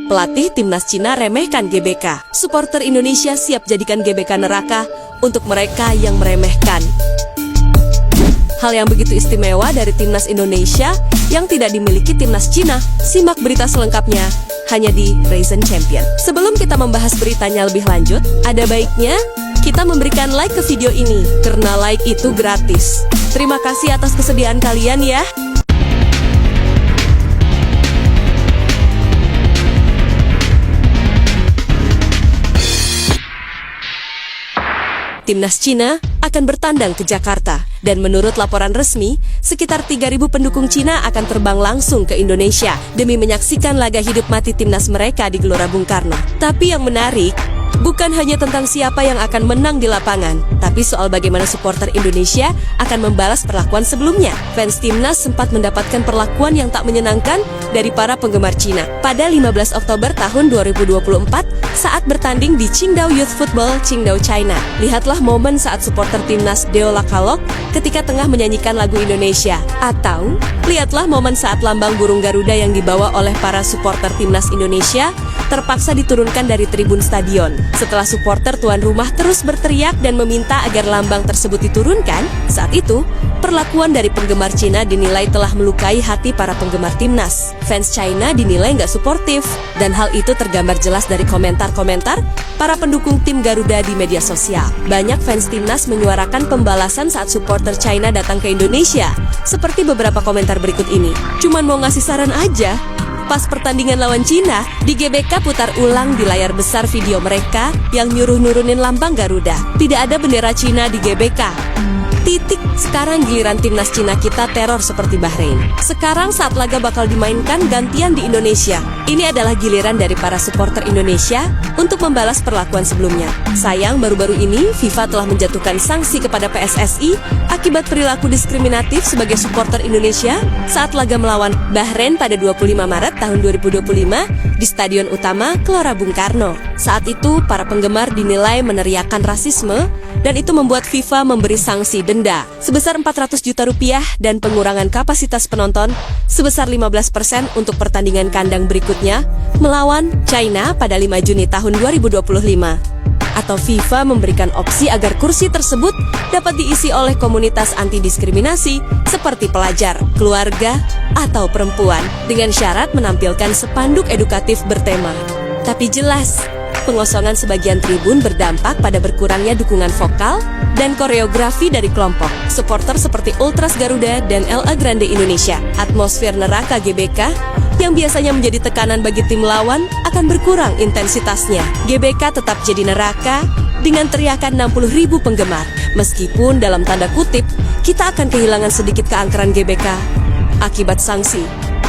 Pelatih timnas Cina remehkan GBK. Supporter Indonesia siap jadikan GBK neraka untuk mereka yang meremehkan. Hal yang begitu istimewa dari timnas Indonesia yang tidak dimiliki timnas Cina. Simak berita selengkapnya hanya di Raisin Champion. Sebelum kita membahas beritanya lebih lanjut, ada baiknya kita memberikan like ke video ini, karena like itu gratis. Terima kasih atas kesediaan kalian ya. Timnas Cina akan bertandang ke Jakarta, dan menurut laporan resmi, sekitar 3.000 pendukung Cina akan terbang langsung ke Indonesia demi menyaksikan laga hidup mati timnas mereka di Gelora Bung Karno. Tapi yang menarik, bukan hanya tentang siapa yang akan menang di lapangan, tapi soal bagaimana supporter Indonesia akan membalas perlakuan sebelumnya. Fans timnas sempat mendapatkan perlakuan yang tak menyenangkan dari para penggemar Cina. Pada 15 Oktober tahun 2024, saat bertanding di Qingdao Youth Football, Qingdao, China. Lihatlah momen saat supporter timnas Deo Lakalok ketika tengah menyanyikan lagu Indonesia. Atau, lihatlah momen saat lambang burung Garuda yang dibawa oleh para supporter timnas Indonesia terpaksa diturunkan dari tribun stadion. Setelah supporter tuan rumah terus berteriak dan meminta agar lambang tersebut diturunkan, saat itu, perlakuan dari penggemar Cina dinilai telah melukai hati para penggemar timnas. Fans China dinilai nggak suportif, dan hal itu tergambar jelas dari komentar-komentar para pendukung tim Garuda di media sosial. Banyak fans timnas menyuarakan pembalasan saat supporter China datang ke Indonesia, seperti beberapa komentar berikut ini. Cuman mau ngasih saran aja. Pas pertandingan lawan Cina, di GBK putar ulang di layar besar video mereka yang nyuruh nurunin lambang Garuda. Tidak ada bendera Cina di GBK. Titik. Sekarang giliran timnas Cina kita teror seperti Bahrain. Sekarang saat laga bakal dimainkan gantian di Indonesia. Ini adalah giliran dari para supporter Indonesia untuk membalas perlakuan sebelumnya. Sayang, baru-baru ini FIFA telah menjatuhkan sanksi kepada PSSI akibat perilaku diskriminatif sebagai supporter Indonesia saat laga melawan Bahrain pada 25 Maret tahun 2025 di Stadion Utama Gelora Bung Karno. Saat itu, para penggemar dinilai meneriakan rasisme dan itu membuat FIFA memberi sanksi denda sebesar 400 juta rupiah dan pengurangan kapasitas penonton sebesar 15% untuk pertandingan kandang berikutnya melawan China pada 5 Juni tahun 2025. Atau FIFA memberikan opsi agar kursi tersebut dapat diisi oleh komunitas anti-diskriminasi seperti pelajar, keluarga, atau perempuan dengan syarat menampilkan spanduk edukatif bertema. Tapi jelas, pengosongan sebagian tribun berdampak pada berkurangnya dukungan vokal dan koreografi dari kelompok supporter seperti Ultras Garuda dan LA Grande Indonesia. Atmosfer neraka GBK yang biasanya menjadi tekanan bagi tim lawan akan berkurang intensitasnya. GBK tetap jadi neraka dengan teriakan 60.000 penggemar. Meskipun dalam tanda kutip, kita akan kehilangan sedikit keangkeran GBK akibat sanksi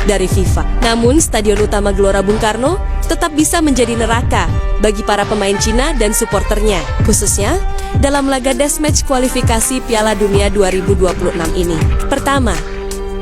dari FIFA. Namun, Stadion Utama Gelora Bung Karno tetap bisa menjadi neraka bagi para pemain Cina dan suporternya, khususnya dalam laga deathmatch kualifikasi Piala Dunia 2026 ini. Pertama,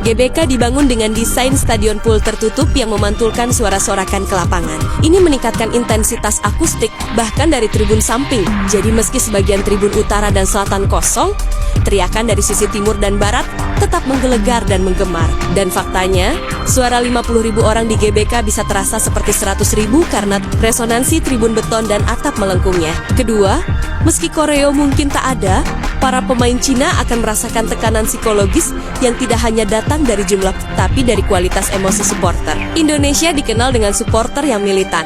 GBK dibangun dengan desain stadion pool tertutup yang memantulkan suara sorakan ke lapangan. Ini meningkatkan intensitas akustik bahkan dari tribun samping. Jadi meski sebagian tribun utara dan selatan kosong, teriakan dari sisi timur dan barat tetap menggelegar dan menggema. Dan faktanya, suara 50.000 orang di GBK bisa terasa seperti 100.000 karena resonansi tribun beton dan atap melengkungnya. Kedua, meski koreo mungkin tak ada, para pemain Cina akan merasakan tekanan psikologis yang tidak hanya datang dari jumlah, tapi dari kualitas emosi supporter. Indonesia dikenal dengan supporter yang militan,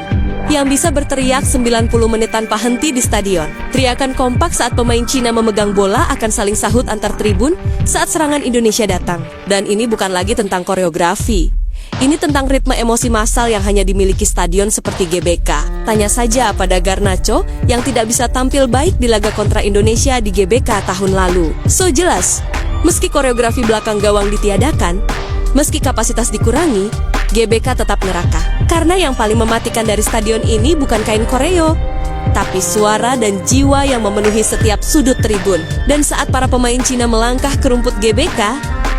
yang bisa berteriak 90 menit tanpa henti di stadion. Teriakan kompak saat pemain Cina memegang bola akan saling sahut antar tribun saat serangan Indonesia datang. Dan ini bukan lagi tentang koreografi. Ini tentang ritme emosi massal yang hanya dimiliki stadion seperti GBK. Tanya saja pada Garnacho yang tidak bisa tampil baik di laga kontra Indonesia di GBK tahun lalu. So jelas, meski koreografi belakang gawang ditiadakan, meski kapasitas dikurangi, GBK tetap neraka. Karena yang paling mematikan dari stadion ini bukan kain koreo, tapi suara dan jiwa yang memenuhi setiap sudut tribun. Dan saat para pemain Cina melangkah ke rumput GBK,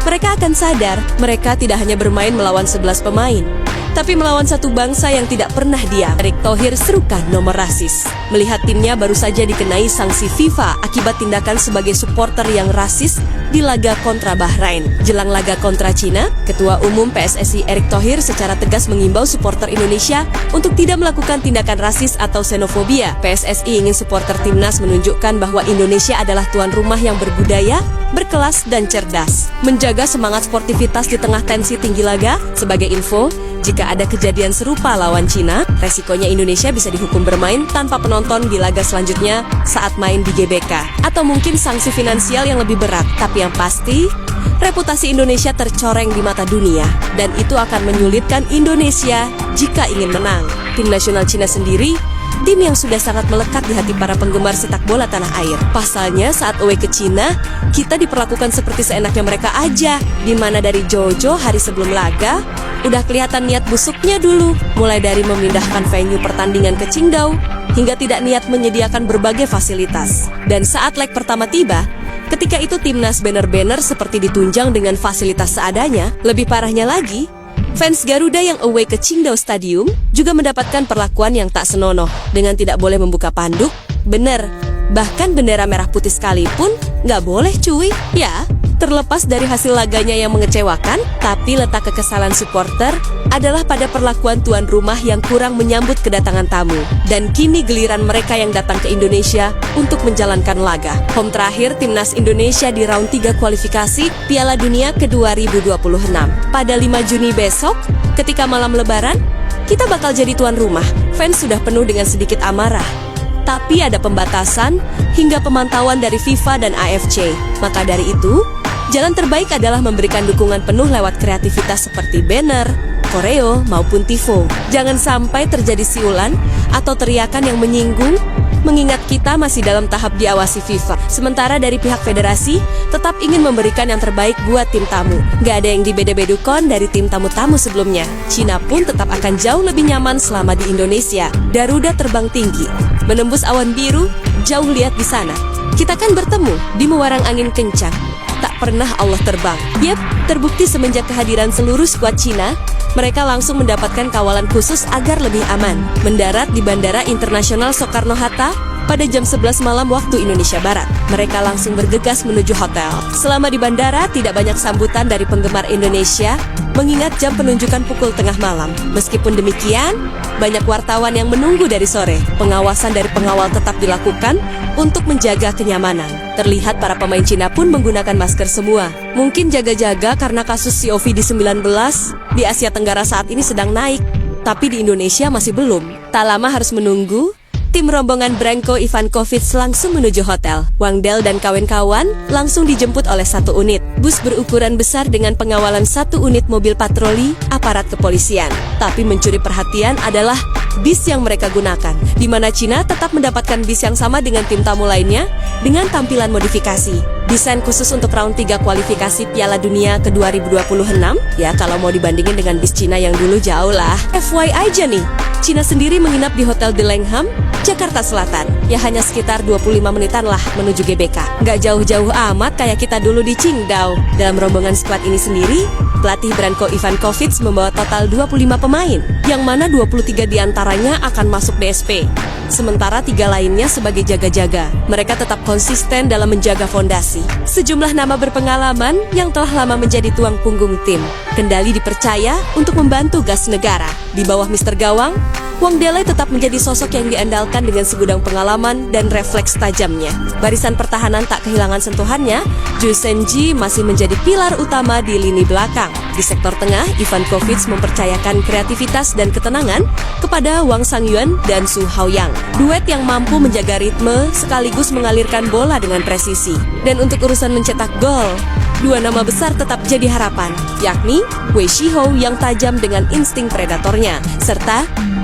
mereka akan sadar mereka tidak hanya bermain melawan 11 pemain, Tapi melawan satu bangsa yang tidak pernah diam, Erick Thohir serukan nomor rasis. Melihat timnya baru saja dikenai sanksi FIFA akibat tindakan sebagai supporter yang rasis di laga kontra Bahrain. Jelang laga kontra Cina, Ketua Umum PSSI Erick Thohir secara tegas mengimbau supporter Indonesia untuk tidak melakukan tindakan rasis atau xenofobia. PSSI ingin supporter timnas menunjukkan bahwa Indonesia adalah tuan rumah yang berbudaya, berkelas, dan cerdas. Menjaga semangat sportivitas di tengah tensi tinggi laga. Sebagai info, jika ada kejadian serupa lawan Cina, resikonya Indonesia bisa dihukum bermain tanpa penonton di laga selanjutnya saat main di GBK. Atau mungkin sanksi finansial yang lebih berat. Tapi yang pasti, reputasi Indonesia tercoreng di mata dunia. Dan itu akan menyulitkan Indonesia jika ingin menang. Tim nasional Cina sendiri, tim yang sudah sangat melekat di hati para penggemar sepak bola tanah air. Pasalnya saat away ke Cina, kita diperlakukan seperti seenaknya mereka aja. Dimana dari Jojo hari sebelum laga, udah kelihatan niat busuknya dulu. Mulai dari memindahkan venue pertandingan ke Qingdao, hingga tidak niat menyediakan berbagai fasilitas. Dan saat leg pertama tiba, ketika itu timnas banner-banner seperti ditunjang dengan fasilitas seadanya. Lebih parahnya lagi, fans Garuda yang away ke Qingdao Stadium juga mendapatkan perlakuan yang tak senonoh dengan tidak boleh membuka panduk. Bener, bahkan bendera merah putih sekalipun nggak boleh cuy. Ya, terlepas dari hasil laganya yang mengecewakan, tapi letak kekesalan supporter adalah pada perlakuan tuan rumah yang kurang menyambut kedatangan tamu. Dan kini giliran mereka yang datang ke Indonesia untuk menjalankan laga. Home terakhir timnas Indonesia di round 3 kualifikasi Piala Dunia ke-2026. Pada 5 Juni besok, ketika malam lebaran, kita bakal jadi tuan rumah. Fans sudah penuh dengan sedikit amarah. Tapi ada pembatasan hingga pemantauan dari FIFA dan AFC. Maka dari itu, jalan terbaik adalah memberikan dukungan penuh lewat kreativitas seperti banner, koreo, maupun tifo. Jangan sampai terjadi siulan atau teriakan yang menyinggung, mengingat kita masih dalam tahap diawasi FIFA. Sementara dari pihak federasi tetap ingin memberikan yang terbaik buat tim tamu. Gak ada yang dibeda-bedukan dari tim tamu-tamu sebelumnya. Cina pun tetap akan jauh lebih nyaman selama di Indonesia. Garuda terbang tinggi, menembus awan biru, jauh lihat di sana. Kita kan bertemu di mewarang angin kencang. Tak pernah Allah terbang. Yap, terbukti semenjak kehadiran seluruh skuad Cina, mereka langsung mendapatkan kawalan khusus agar lebih aman. Mendarat di Bandara Internasional Soekarno-Hatta pada jam 11 malam waktu Indonesia Barat. Mereka langsung bergegas menuju hotel. Selama di bandara, tidak banyak sambutan dari penggemar Indonesia, mengingat jam penunjukan pukul tengah malam. Meskipun demikian, banyak wartawan yang menunggu dari sore. Pengawasan dari pengawal tetap dilakukan untuk menjaga kenyamanan. Terlihat para pemain Cina pun menggunakan masker semua. Mungkin jaga-jaga karena kasus COVID-19 di Asia Tenggara saat ini sedang naik. Tapi di Indonesia masih belum. Tak lama harus menunggu, tim rombongan Branko Ivankovic langsung menuju hotel. Wang Del dan kawan-kawan langsung dijemput oleh satu unit bus berukuran besar dengan pengawalan satu unit mobil patroli aparat kepolisian. Tapi mencuri perhatian adalah bis yang mereka gunakan, di mana Cina tetap mendapatkan bis yang sama dengan tim tamu lainnya dengan tampilan modifikasi. Desain khusus untuk round 3 kualifikasi Piala Dunia ke-2026. Ya, kalau mau dibandingin dengan bis Cina yang dulu jauh lah. FYI aja nih, Cina sendiri menginap di Hotel de Langham, Jakarta Selatan. Ya hanya sekitar 25 menitan lah menuju GBK. Nggak jauh-jauh amat kayak kita dulu di Qingdao. Dalam rombongan skuad ini sendiri, pelatih Branko Ivankovic membawa total 25 pemain, yang mana 23 diantaranya akan masuk DSP. Sementara 3 lainnya sebagai jaga-jaga. Mereka tetap konsisten dalam menjaga fondasi. Sejumlah nama berpengalaman yang telah lama menjadi tuang punggung tim. Kendali dipercaya untuk membantu gas negara. Di bawah Mr. Gawang, Wang Dele tetap menjadi sosok yang diandalkan dengan segudang pengalaman dan refleks tajamnya. Barisan pertahanan tak kehilangan sentuhannya, Ju Senji masih menjadi pilar utama di lini belakang. Di sektor tengah, Ivankovic mempercayakan kreativitas dan ketenangan kepada Wang Sangyuan dan Su Haoyang. Duet yang mampu menjaga ritme sekaligus mengalirkan bola dengan presisi. Dan untuk urusan mencetak gol, 2 nama besar tetap jadi harapan, yakni Wei Shiho yang tajam dengan insting predatornya, serta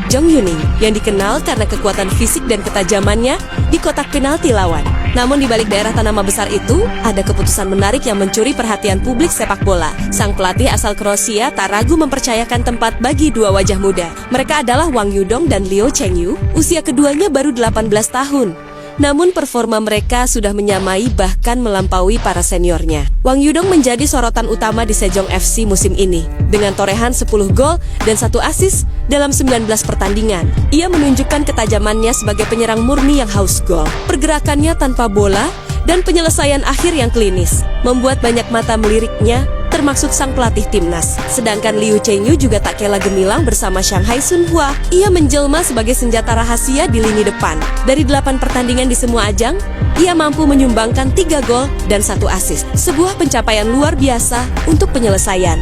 Jong Yuning yang dikenal karena kekuatan fisik dan ketajamannya di kotak penalti lawan. Namun di balik daerah tanaman besar itu, ada keputusan menarik yang mencuri perhatian publik sepak bola. Sang pelatih asal Kroasia tak ragu mempercayakan tempat bagi 2 wajah muda. Mereka adalah Wang Yudong dan Liu Chengyu. Usia keduanya baru 18 tahun. Namun performa mereka sudah menyamai bahkan melampaui para seniornya. Wang Yudong menjadi sorotan utama di Sejong FC musim ini dengan torehan 10 gol dan 1 assist dalam 19 pertandingan. Ia menunjukkan ketajamannya sebagai penyerang murni yang haus gol. Pergerakannya tanpa bola dan penyelesaian akhir yang klinis membuat banyak mata meliriknya, termaksud sang pelatih timnas. Sedangkan Liu Chengyu juga tak kalah gemilang bersama Shanghai Sunhua. Ia menjelma sebagai senjata rahasia di lini depan. Dari 8 pertandingan di semua ajang, ia mampu menyumbangkan 3 gol dan 1 assist. Sebuah pencapaian luar biasa untuk penyelesaian.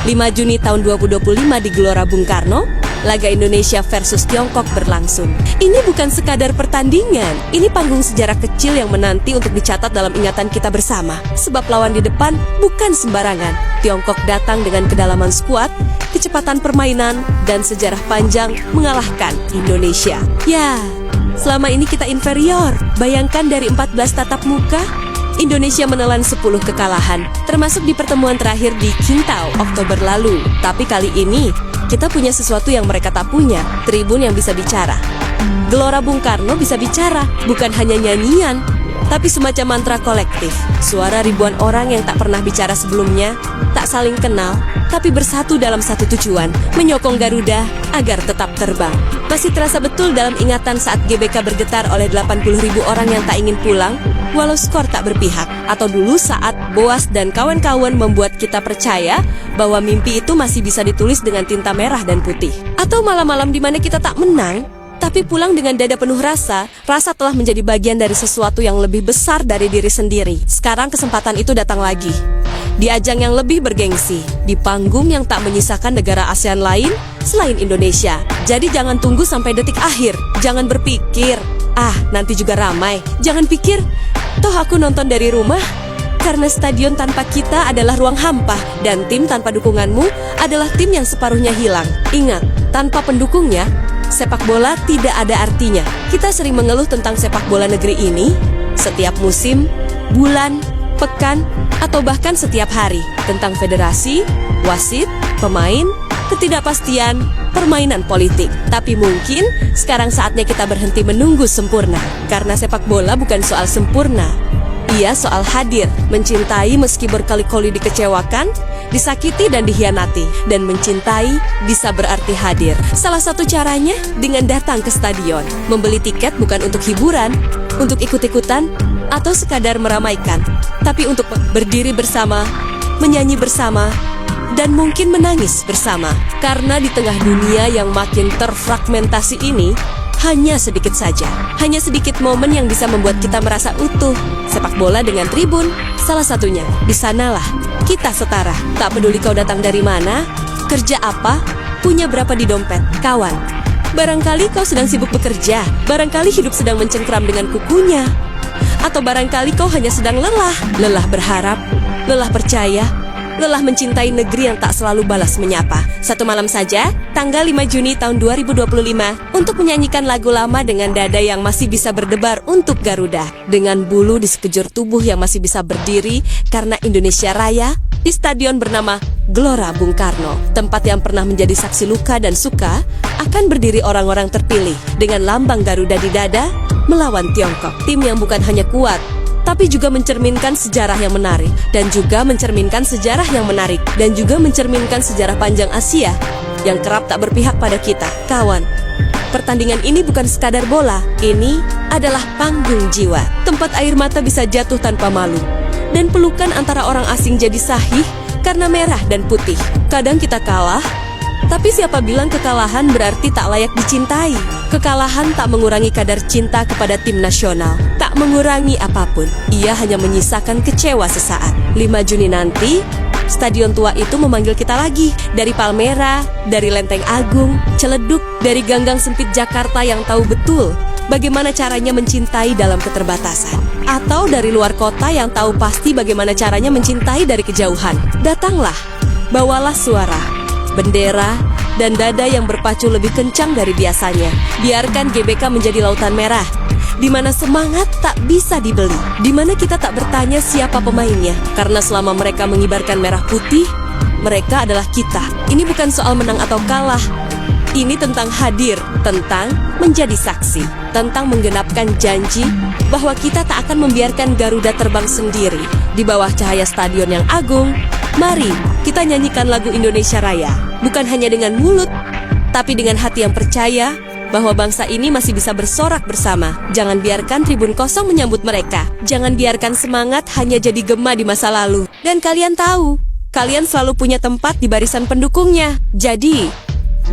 5 Juni tahun 2025 di Gelora Bung Karno, laga Indonesia versus Tiongkok berlangsung. Ini bukan sekadar pertandingan, ini panggung sejarah kecil yang menanti untuk dicatat dalam ingatan kita bersama. Sebab lawan di depan bukan sembarangan. Tiongkok datang dengan kedalaman skuad, kecepatan permainan, dan sejarah panjang mengalahkan Indonesia. Ya, selama ini kita inferior. Bayangkan dari 14 tatap muka, Indonesia menelan 10 kekalahan, termasuk di pertemuan terakhir di Qingdao Oktober lalu. Tapi kali ini, kita punya sesuatu yang mereka tak punya, tribun yang bisa bicara. Gelora Bung Karno bisa bicara, bukan hanya nyanyian, tapi semacam mantra kolektif. Suara ribuan orang yang tak pernah bicara sebelumnya, tak saling kenal, tapi bersatu dalam satu tujuan, menyokong Garuda agar tetap terbang. Masih terasa betul dalam ingatan saat GBK bergetar oleh 80.000 orang yang tak ingin pulang, walau skor tak berpihak. Atau dulu saat Boas dan kawan-kawan membuat kita percaya bahwa mimpi itu masih bisa ditulis dengan tinta merah dan putih. Atau malam-malam di mana kita tak menang, tapi pulang dengan dada penuh rasa telah menjadi bagian dari sesuatu yang lebih besar dari diri sendiri. Sekarang kesempatan itu datang lagi. Di ajang yang lebih bergengsi, di panggung yang tak menyisakan negara ASEAN lain selain Indonesia. Jadi jangan tunggu sampai detik akhir. Jangan berpikir, nanti juga ramai. Jangan pikir, toh aku nonton dari rumah. Karena stadion tanpa kita adalah ruang hampa, dan tim tanpa dukunganmu adalah tim yang separuhnya hilang. Ingat, tanpa pendukungnya, sepak bola tidak ada artinya. Kita sering mengeluh tentang sepak bola negeri ini setiap musim, bulan, pekan, atau bahkan setiap hari. Tentang federasi, wasit, pemain, ketidakpastian, permainan politik. Tapi mungkin sekarang saatnya kita berhenti menunggu sempurna. Karena sepak bola bukan soal sempurna. Ia soal hadir, mencintai meski berkali-kali dikecewakan, disakiti dan dihianati. Dan mencintai bisa berarti hadir. Salah satu caranya dengan datang ke stadion. Membeli tiket bukan untuk hiburan, untuk ikut-ikutan, atau sekadar meramaikan, tapi untuk berdiri bersama, menyanyi bersama, dan mungkin menangis bersama. Karena di tengah dunia yang makin terfragmentasi ini, hanya sedikit saja, hanya sedikit momen yang bisa membuat kita merasa utuh. Sepak bola dengan tribun, salah satunya. Di sanalah kita setara. Tak peduli kau datang dari mana, kerja apa, punya berapa di dompet, kawan. Barangkali kau sedang sibuk bekerja, barangkali hidup sedang mencengkram dengan kukunya, atau barangkali kau hanya sedang lelah. Lelah berharap, lelah percaya, lelah mencintai negeri yang tak selalu balas menyapa. Satu malam saja, tanggal 5 Juni tahun 2025, untuk menyanyikan lagu lama dengan dada yang masih bisa berdebar untuk Garuda. Dengan bulu di sekejur tubuh yang masih bisa berdiri karena Indonesia Raya, di stadion bernama Gelora Bung Karno. Tempat yang pernah menjadi saksi luka dan suka, akan berdiri orang-orang terpilih dengan lambang Garuda di dada, melawan Tiongkok. Tim yang bukan hanya kuat, tapi juga mencerminkan sejarah yang menarik, dan juga mencerminkan sejarah yang menarik, dan juga mencerminkan sejarah panjang Asia yang kerap tak berpihak pada kita. Kawan, pertandingan ini bukan sekadar bola, ini adalah panggung jiwa. Tempat air mata bisa jatuh tanpa malu, dan pelukan antara orang asing jadi sahih karena merah dan putih. Kadang kita kalah, tapi siapa bilang kekalahan berarti tak layak dicintai? Kekalahan tak mengurangi kadar cinta kepada tim nasional. Tak mengurangi apapun. Ia hanya menyisakan kecewa sesaat. 5 Juni nanti, stadion tua itu memanggil kita lagi. Dari Palmera, dari Lenteng Agung, Ciledug, dari ganggang sempit Jakarta yang tahu betul bagaimana caranya mencintai dalam keterbatasan. Atau dari luar kota yang tahu pasti bagaimana caranya mencintai dari kejauhan. Datanglah, bawalah suara, bendera, dan dada yang berpacu lebih kencang dari biasanya. Biarkan GBK menjadi lautan merah, di mana semangat tak bisa dibeli, di mana kita tak bertanya siapa pemainnya, karena selama mereka mengibarkan merah putih, mereka adalah kita. Ini bukan soal menang atau kalah, Ini tentang hadir, tentang menjadi saksi, tentang menggenapkan janji bahwa kita tak akan membiarkan Garuda terbang sendiri di bawah cahaya stadion yang agung. Mari kita nyanyikan lagu Indonesia Raya, bukan hanya dengan mulut, tapi dengan hati yang percaya bahwa bangsa ini masih bisa bersorak bersama. Jangan biarkan tribun kosong menyambut mereka. Jangan biarkan semangat hanya jadi gema di masa lalu. Dan kalian tahu, kalian selalu punya tempat di barisan pendukungnya. Jadi,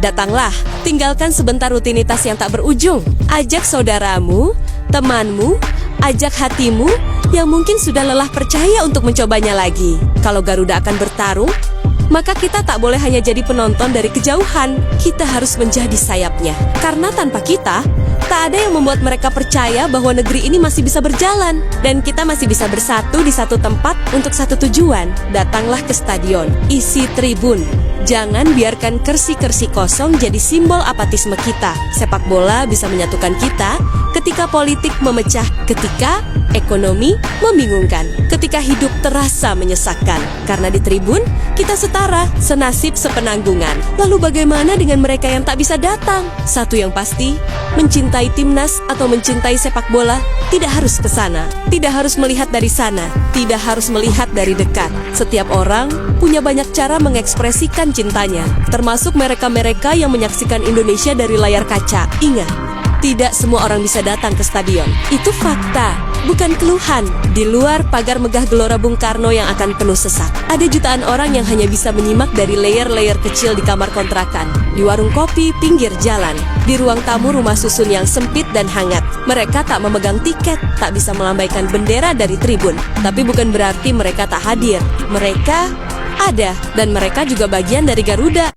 datanglah, tinggalkan sebentar rutinitas yang tak berujung. Ajak saudaramu, temanmu, ajak hatimu yang mungkin sudah lelah percaya untuk mencobanya lagi. Kalau Garuda akan bertarung, maka kita tak boleh hanya jadi penonton dari kejauhan. Kita harus menjadi sayapnya. Karena tanpa kita, tak ada yang membuat mereka percaya bahwa negeri ini masih bisa berjalan. Dan kita masih bisa bersatu di satu tempat untuk satu tujuan. Datanglah ke stadion, isi tribun. Jangan biarkan kursi-kursi kosong jadi simbol apatisme kita. Sepak bola bisa menyatukan kita ketika politik memecah, ketika ekonomi membingungkan, ketika hidup terasa menyesakkan. Karena di tribun, kita setara, senasib, sepenanggungan. Lalu bagaimana dengan mereka yang tak bisa datang? Satu yang pasti, mencintai timnas atau mencintai sepak bola tidak harus ke sana, tidak harus melihat dari sana, tidak harus melihat dari dekat. Setiap orang punya banyak cara mengekspresikan cintanya, termasuk mereka-mereka yang menyaksikan Indonesia dari layar kaca. Ingat, tidak semua orang bisa datang ke stadion. Itu fakta, bukan keluhan. Di luar pagar megah Gelora Bung Karno yang akan penuh sesak, ada jutaan orang yang hanya bisa menyimak dari layer-layer kecil di kamar kontrakan, di warung kopi pinggir jalan, di ruang tamu rumah susun yang sempit dan hangat. Mereka tak memegang tiket, tak bisa melambaikan bendera dari tribun. Tapi bukan berarti mereka tak hadir. Mereka ada, dan mereka juga bagian dari Garuda.